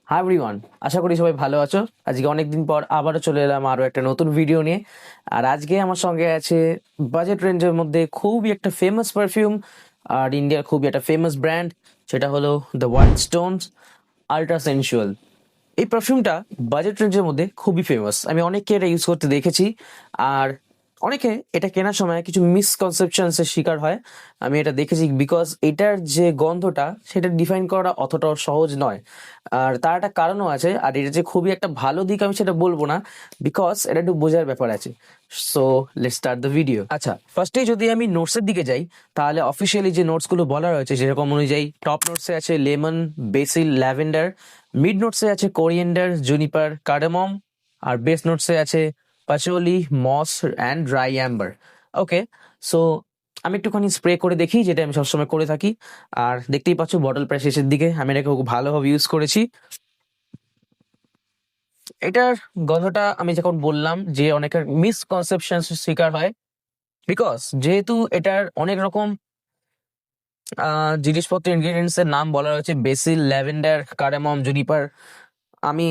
Hi everyone, আশা করি সবাই ভালো আছো। আজকে অনেকদিন পর আবারও চলে এলাম আরও একটা নতুন ভিডিও নিয়ে। আর আজকে আমার সঙ্গে আছে বাজেট রেঞ্জের মধ্যে খুবই একটা ফেমাস পারফিউম, আর ইন্ডিয়ার খুবই একটা ফেমাস ব্র্যান্ড, সেটা হলো দ্য ওয়াইল্ড স্টোনস আল্ট্রা সেনসুয়াল। এই পারফিউমটা বাজেট রেঞ্জের মধ্যে খুবই ফেমাস, আমি অনেককে এটা ইউজ করতে দেখেছি। আর অনেকে এটা কেনার সময় কিছু মিসকনসেপশনসের শিকার হয়, আমি এটা দেখেছি, বিকজ এটার যে গন্ধটা সেটা ডিফাইন করা অতটাও সহজ নয়। আর তার একটা কারণও আছে, আর এটা যে খুবই একটা ভালো দিক আমি সেটা বলবো না, বিকজ এটা একটু বোঝার ব্যাপার আছে। So let's start the video. আচ্ছা, ফার্স্টেই যদি আমি নোটসের দিকে যাই, তাহলে অফিসিয়ালি যে নোটসগুলো বলা রয়েছে সেরকম অনুযায়ী টপ নোটসে আছে লেমন, বেসিল, ল্যাভেন্ডার। মিড নোটসে আছে কোরিয়েন্ডার, জুনিপার, কার্ডামম। আর বেস নোটসে আছে patchouli, moss and dry amber. Okay, so আমি একটুখানি স্প্রে করে দেখি, যেটা আমি সবসময় করে থাকি। আর দেখতেই পাচ্ছ বটল প্রায় শেষের দিকে, আমি এটাকে খুব ভালোভাবে ইউজ করেছি। এটার গন্ধটা আমি যখন বললাম যে অনেকের মিসকনসেপশন শিকার হয়, বিকজ যেহেতু এটার অনেক রকম জিনিসপত্র ইনগ্রিডিয়েন্টস এর নাম বলা রয়েছে, বেসিল, ল্যাভেন্ডার, কার্ডামম, জুনিপার। আমি,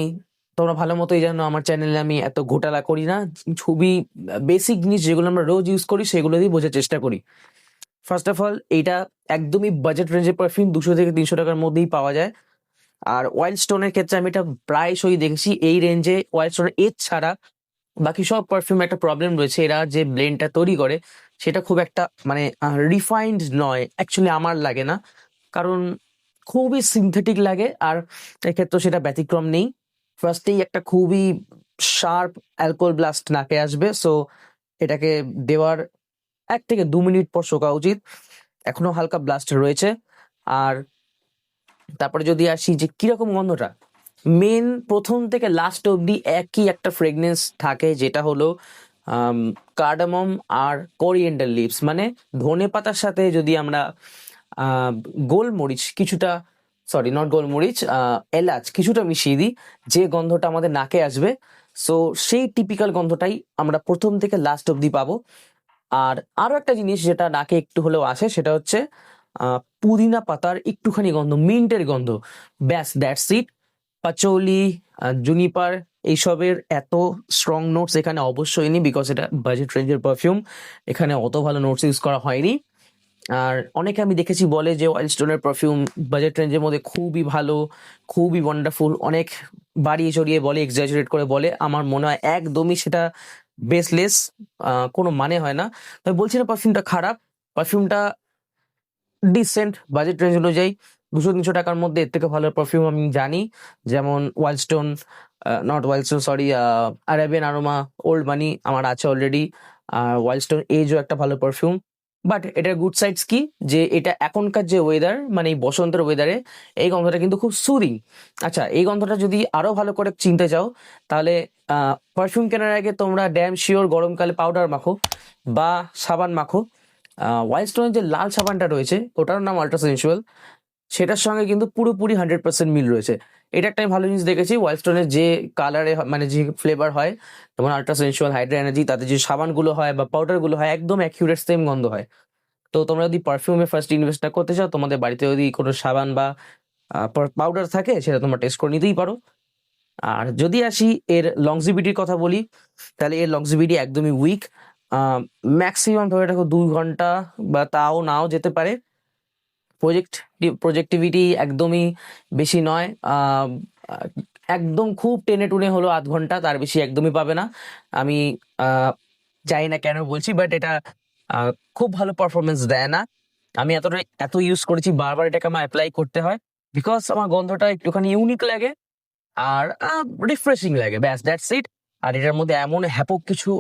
তোমরা ভালো মতোই জানো আমার চ্যানেলে আমি এত ঘোটালা করি না, খুবই বেসিক জিনিস যেগুলো আমরা রোজ ইউজ করি সেগুলো দিয়ে বোঝার চেষ্টা করি। ফার্স্ট অফ অল, এইটা একদমই বাজেট রেঞ্জের পারফিউম, 200 থেকে 300 টাকার মধ্যেই পাওয়া যায়। আর ওয়াইল্ড স্টোনের ক্ষেত্রে আমি এটা প্রায়শই দেখেছি, এই রেঞ্জে ওয়াইল্ড স্টোনের এজ ছাড়া বাকি সব পারফিউম একটা প্রবলেম রয়েছে, এরা যে ব্লেন্ডটা তৈরি করে সেটা খুব একটা মানে রিফাইন্ড নয়, অ্যাকচুয়ালি আমার লাগে না, কারণ খুবই সিনথেটিক লাগে। আর এক্ষেত্রে সেটা ব্যতিক্রম নেই। ফার্স্টেই একটা খুবই শার্প অ্যালকোহল ব্লাস্ট নাকে আসবে, সো এটাকে দেওয়ার 1 থেকে 2 মিনিট পর শোকা উচিত, এখনো হালকা ব্লাস্ট রয়েছে। আর তারপরে যদি আসি যে কিরকম গন্ধটা, মেন প্রথম থেকে লাস্ট অবধি একই একটা ফ্রেগনেন্স থাকে, যেটা হলো কার্ডামম আর কোরিয়েন্ডার লিভস, মানে ধনে পাতার সাথে যদি আমরা আহ, গোলমরিচ কিছুটা, সরি নট গোলমরিচ, এলাচ কিছুটা মিশিয়ে দিই, যে গন্ধটা আমাদের নাকে আসবে, সো সেই টিপিক্যাল গন্ধটাই আমরা প্রথম থেকে লাস্ট অবধি পাবো। আর আরো একটা জিনিস যেটা নাকে একটু হলেও আসে, সেটা হচ্ছে পুদিনা পাতার একটুখানি গন্ধ, মিন্টের গন্ধ, ব্যাস দ্যাটস ইট। পাচৌলি, জুনিপার, এইসবের এত স্ট্রং নোটস এখানে অবশ্যই নেই, বিকজ এটা বাজেট রেঞ্জের পারফিউম, এখানে অত ভালো নোটস ইউজ করা হয়নি। আর অনেকে আমি দেখেছি বলে যে ওয়াইল্ড স্টোনের পারফিউম বাজেট রেঞ্জের মধ্যে খুবই ভালো, খুবই ওয়ান্ডারফুল, অনেক বাড়িয়ে চড়িয়ে বলে, এক্সাজারেট করে বলে। আমার মনে হয় একদমই সেটা বেসলেস, কোনো মানে হয় না। আমি বলছি না পারফিউমটা খারাপ, পারফিউমটা ডিসেন্ট বাজেট রেঞ্জ অনুযায়ী। 200-300 টাকার মধ্যে এর থেকে ভালো পারফিউম আমি জানি, যেমন wild stone, not wild stone, sorry, Arabian aroma old মানি আমার আছে অলরেডি। আর ওয়াইল্ড স্টোন এজও একটা ভালো পারফিউম। বাট এটার গুড সাইডস কি, যে এটা এখনকার যে ওয়েদার, মানে এই বসন্তের ওয়েদারে এই গন্ধটা কিন্তু খুব সুদিং। আচ্ছা, এই গন্ধটা যদি আরো ভালো করে চিনতে চাও, তাহলে পারফিউম কেনার আগে তোমরা ড্যাম শিওর গরমকালে পাউডার মাখো বা সাবান মাখো। ওয়াইল্ড স্টোনের যে লাল সাবানটা রয়েছে ওটার নাম আল্ট্রা সেনসুয়াল, সেটার সঙ্গে কিন্তু পুরোপুরি 100% মিল রয়েছে। এটা একটা আমি ভালো জিনিস দেখেছি, ওয়াইল্ড স্টোনের যে কালারে মানে যে ফ্লেভার হয়, যেমন আল্ট্রা সেনসুয়াল, হাইড্রা এনার্জি, তাতে যে সাবানগুলো হয় বা পাউডারগুলো হয় একদম অ্যাকিউরেট সেম গন্ধ হয়। তো তোমরা যদি পারফিউমে ফার্স্ট ইনভেস্ট না করতে চাও, তোমাদের বাড়িতে যদি কোনো সাবান বা পাউডার থাকে সেটা তোমরা টেস্ট করে নিতেই পারো। আর যদি আসি এর লংজিভিটির কথা বলি, তাহলে এর লংজিভিটি একদমই উইক। ম্যাক্সিমাম ধরে রাখো 2 ঘন্টা, বা তাও নাও যেতে পারে। প্রজেক্টিভিটি একদমই বেশি নয়, একদম খুব টেনে টুনে হলো আধ ঘন্টা, তার বেশি একদমই পাবে না। আমি জানি না কেন বলছি, বাট এটা খুব ভালো পারফরমেন্স দেয় না। আমি এত ইউজ করেছি, বারবার এটাকে আমার অ্যাপ্লাই করতে হয়, বিকজ আমার গন্ধটা একটুখানি ইউনিক লাগে আর রিফ্রেশিং লাগে, ব্যাস দ্যাটস ইট। আর এটার মধ্যে এমন হ্যাপক কিছু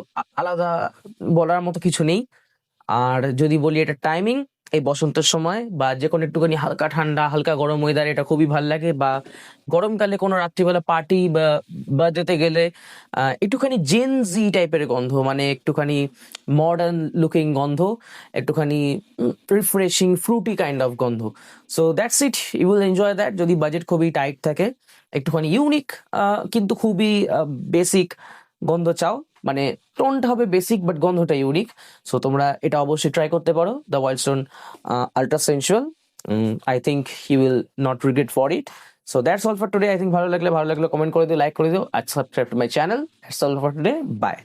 আলাদা বলার মতো কিছু নেই। আর যদি বলি এটা টাইমিং, এই বসন্তের সময় বা যে কোনো একটুখানি হালকা ঠান্ডা হালকা গরম ওয়েদার এটা খুবই ভালো লাগে, বা গরমকালে কোনো রাত্রিবেলা পার্টি বা বার্থডেতে গেলে একটুখানি জেন জি টাইপের গন্ধ, মানে একটুখানি মডার্ন লুকিং গন্ধ, একটুখানি রিফ্রেশিং ফ্রুটি কাইন্ড অফ গন্ধ। So that's it, you will enjoy that যদি বাজেট খুবই টাইট থাকে। একটুখানি ইউনিক কিন্তু খুবই বেসিক গন্ধ চাও, মানে টোনটা হবে বেসিক বাট গন্ধটা ইউনিক, সো তোমরা এটা অবশ্যই ট্রাই করতে পারো, the Wild Stone Ultra Sensual. I think he will not regret for it. So that's all for today. I think ভালো লাগলে কমেন্ট করে দিও, লাইক করে দিও, আর subscribe to my channel. That's all for today, by.